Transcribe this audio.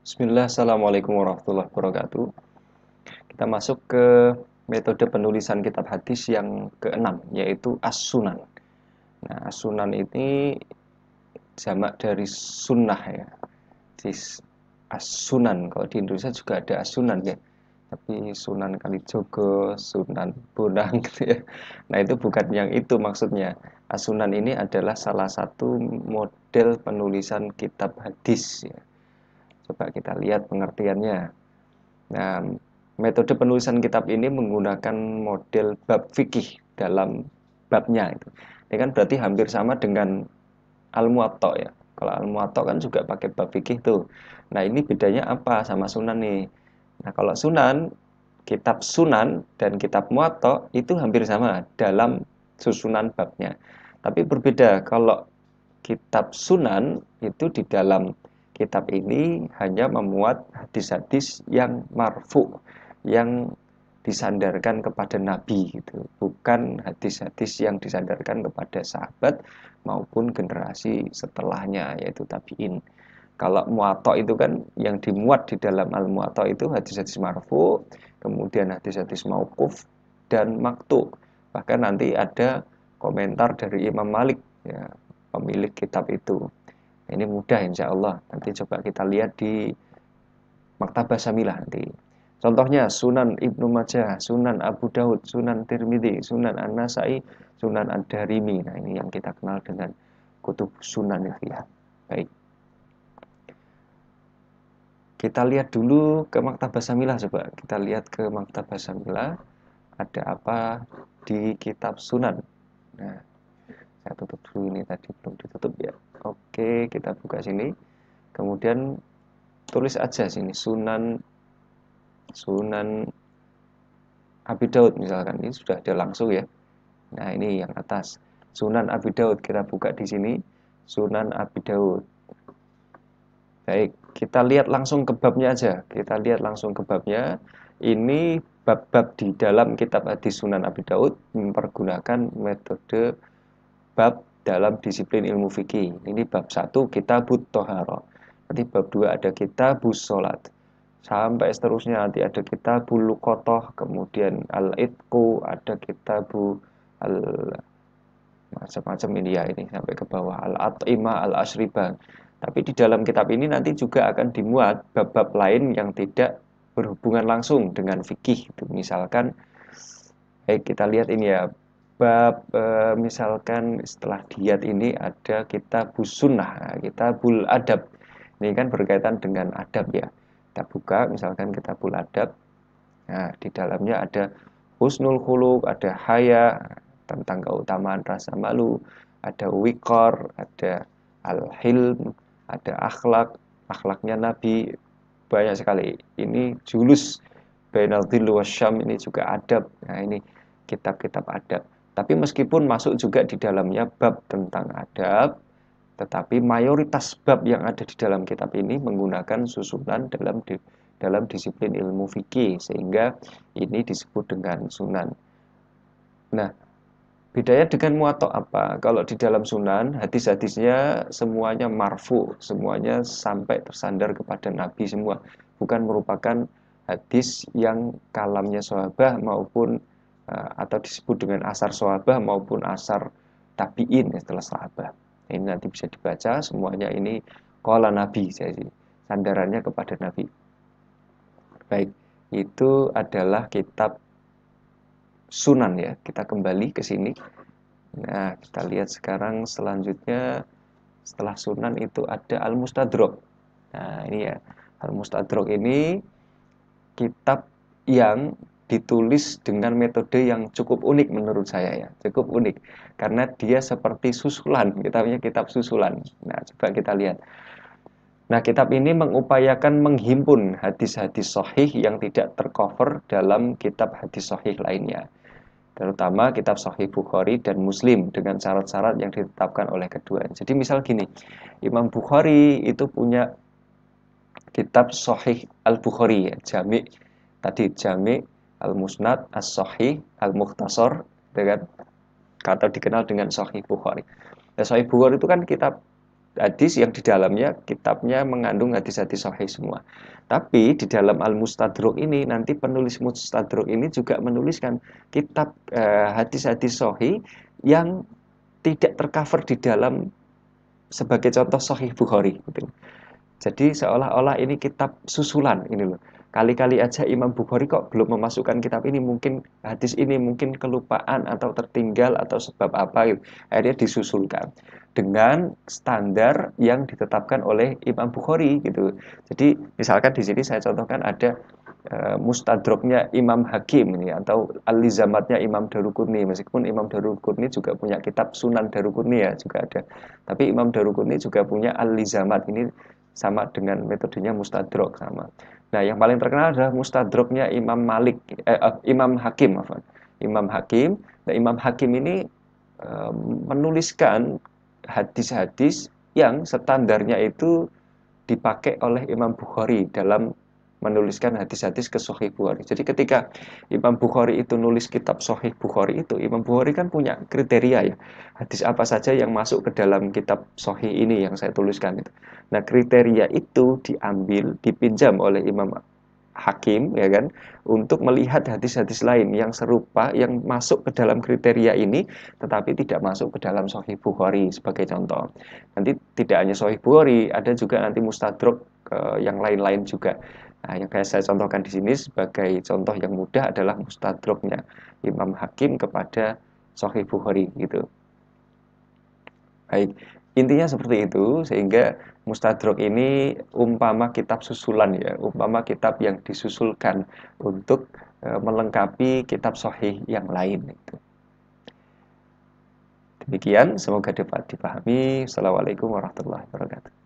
Bismillah, Assalamualaikum warahmatullahi wabarakatuh. Kita masuk ke metode penulisan kitab hadis yang keenam, yaitu As-Sunan. Nah, As-Sunan ini jamak dari sunnah ya. As-Sunan, kalau di Indonesia juga ada As-Sunan ya. Tapi Sunan Kalijogo, Sunan Bonang gitu ya. Nah, itu bukan yang itu maksudnya. As-Sunan ini adalah salah satu model penulisan kitab hadis ya. Coba kita lihat pengertiannya. Nah, metode penulisan kitab ini menggunakan model bab fikih dalam babnya itu. Ini kan berarti hampir sama dengan Al-Muwatta ya. Kalau Al-Muwatta kan juga pakai bab fikih tuh. Nah, ini bedanya apa sama Sunan nih? Nah, kalau Sunan, kitab Sunan dan kitab Muwatta itu hampir sama dalam susunan babnya. Tapi berbeda kalau kitab Sunan itu di dalam kitab ini hanya memuat hadis-hadis yang marfu, yang disandarkan kepada Nabi gitu, bukan hadis-hadis yang disandarkan kepada sahabat maupun generasi setelahnya yaitu tabi'in. Kalau muwatta itu kan yang dimuat di dalam al-muwatta itu hadis-hadis marfu, kemudian hadis-hadis mauquf dan maktu. Bahkan nanti ada komentar dari Imam Malik ya, pemilik kitab itu. Ini mudah insya Allah. Nanti coba kita lihat di Maktabah Samilah nanti. Contohnya Sunan Ibnu Majah, Sunan Abu Daud, Sunan Tirmidzi, Sunan An-Nasai, Sunan Ad-Darimi. Nah, ini yang kita kenal dengan kutub Sunan itu ya. Baik. Kita lihat dulu ke Maktabah Samilah coba. Kita lihat ke Maktabah Samilah ada apa di kitab Sunan. Nah, saya tutup dulu ini tadi belum ditutup ya. Oke, kita buka sini. Kemudian tulis aja sini Sunan Abi Daud misalkan. Ini sudah ada langsung ya. Nah, ini yang atas. Sunan Abi Daud kita buka di sini. Sunan Abi Daud. Baik, kita lihat langsung ke babnya aja. Kita lihat langsung ke babnya. Ini bab-bab di dalam kitab hadis Sunan Abi Daud mempergunakan metode bab dalam disiplin ilmu fikih. Ini bab 1 kitabut toharo. Nanti bab 2 ada kitabus sholat. Sampai seterusnya nanti ada kitabul luqotoh, kemudian al-itqu, ada kitabu al macam-macam ini ya, ini sampai ke bawah al-at'imah al-asribah. Tapi di dalam kitab ini nanti juga akan dimuat bab-bab lain yang tidak berhubungan langsung dengan fikih. Misalkan, kita lihat ini ya, bab misalkan setelah diat ini ada kitabus sunnah, kitabul adab. Ini kan berkaitan dengan adab ya. Kita buka misalkan kitabul adab. Nah, di dalamnya ada husnul khuluq, ada haya, tentang keutamaan rasa malu, ada wikor, ada al-hilm, ada akhlak, akhlaknya Nabi, banyak sekali. Ini julus bainal dhillu wasyam, ini juga adab. Nah, ini kitab-kitab adab. Tapi meskipun masuk juga di dalamnya bab tentang adab, tetapi mayoritas bab yang ada di dalam kitab ini menggunakan susunan dalam disiplin ilmu fikih, sehingga ini disebut dengan sunan. Nah, bedanya dengan muwatta apa? Kalau di dalam sunan, hadis-hadisnya semuanya marfu, semuanya sampai tersandar kepada Nabi semua. Bukan merupakan hadis yang kalamnya sahabah maupun atau disebut dengan asar sahabah maupun asar tabi'in setelah sahabah. Ini nanti bisa dibaca semuanya ini qala Nabi, jadi sandarannya kepada Nabi. Baik, itu adalah kitab Sunan ya. Kita kembali ke sini. Nah, kita lihat sekarang selanjutnya setelah Sunan itu ada Al-Mustadrak. Nah, ini ya. Al-Mustadrak ini kitab yang ditulis dengan metode yang cukup unik menurut saya ya. Cukup unik karena dia seperti susulan. Kita punya kitab susulan. Nah, coba kita lihat. Nah, kitab ini mengupayakan menghimpun hadis-hadis sahih yang tidak tercover dalam kitab hadis sahih lainnya, terutama kitab Sahih Bukhari dan Muslim dengan syarat-syarat yang ditetapkan oleh kedua. Jadi misal gini, Imam Bukhari itu punya kitab Sahih Al-Bukhari ya, Jami' tadi Jami' Al-Musnad, As-Sahih, Al-Mukhtasar, dengan atau dikenal dengan Sahih Bukhari. Nah, Sahih Bukhari itu kan kitab hadis yang di dalamnya kitabnya mengandung hadis-hadis sahih semua. Tapi di dalam Al-Mustadrak ini nanti penulis Mustadrak ini juga menuliskan kitab hadis-hadis sahih yang tidak tercover di dalam sebagai contoh Sahih Bukhari gitu. Jadi seolah-olah ini kitab susulan ini loh. Kali-kali aja Imam Bukhari kok belum memasukkan kitab ini, mungkin hadis ini mungkin kelupaan atau tertinggal atau sebab apa gitu. Akhirnya disusulkan dengan standar yang ditetapkan oleh Imam Bukhari gitu. Jadi misalkan di sini saya contohkan ada Mustadraknya Imam Hakim ini atau Al-Lizamatnya Imam Daruqutni. Meskipun Imam Daruqutni juga punya kitab Sunan Daruqutni ya juga ada. Tapi Imam Daruqutni juga punya Al-Lizamat ini sama dengan metodenya Mustadrak sama. Nah, yang paling terkenal adalah Mustadraknya Imam Hakim, apa? Imam Hakim. Nah, Imam Hakim ini menuliskan hadis-hadis yang standarnya itu dipakai oleh Imam Bukhari dalam menuliskan hadis-hadis ke Sahih Bukhari. Jadi ketika Imam Bukhari itu nulis kitab Sahih Bukhari itu, Imam Bukhari kan punya kriteria ya. Hadis apa saja yang masuk ke dalam kitab Sahih ini yang saya tuliskan itu. Nah, kriteria itu diambil, dipinjam oleh Imam Hakim ya kan untuk melihat hadis-hadis lain yang serupa yang masuk ke dalam kriteria ini tetapi tidak masuk ke dalam Sahih Bukhari sebagai contoh. Nanti tidak hanya Sahih Bukhari, ada juga nanti Mustadrak yang lain-lain juga. Nah, yang kayak saya contohkan di sini sebagai contoh yang mudah adalah Mustadraknya Imam Hakim kepada Sahih Bukhari gitu. Baik, intinya seperti itu sehingga Mustadrak ini umpama kitab susulan ya, umpama kitab yang disusulkan untuk melengkapi kitab sahih yang lain itu. Demikian, semoga dapat dipahami. Assalamualaikum warahmatullahi wabarakatuh.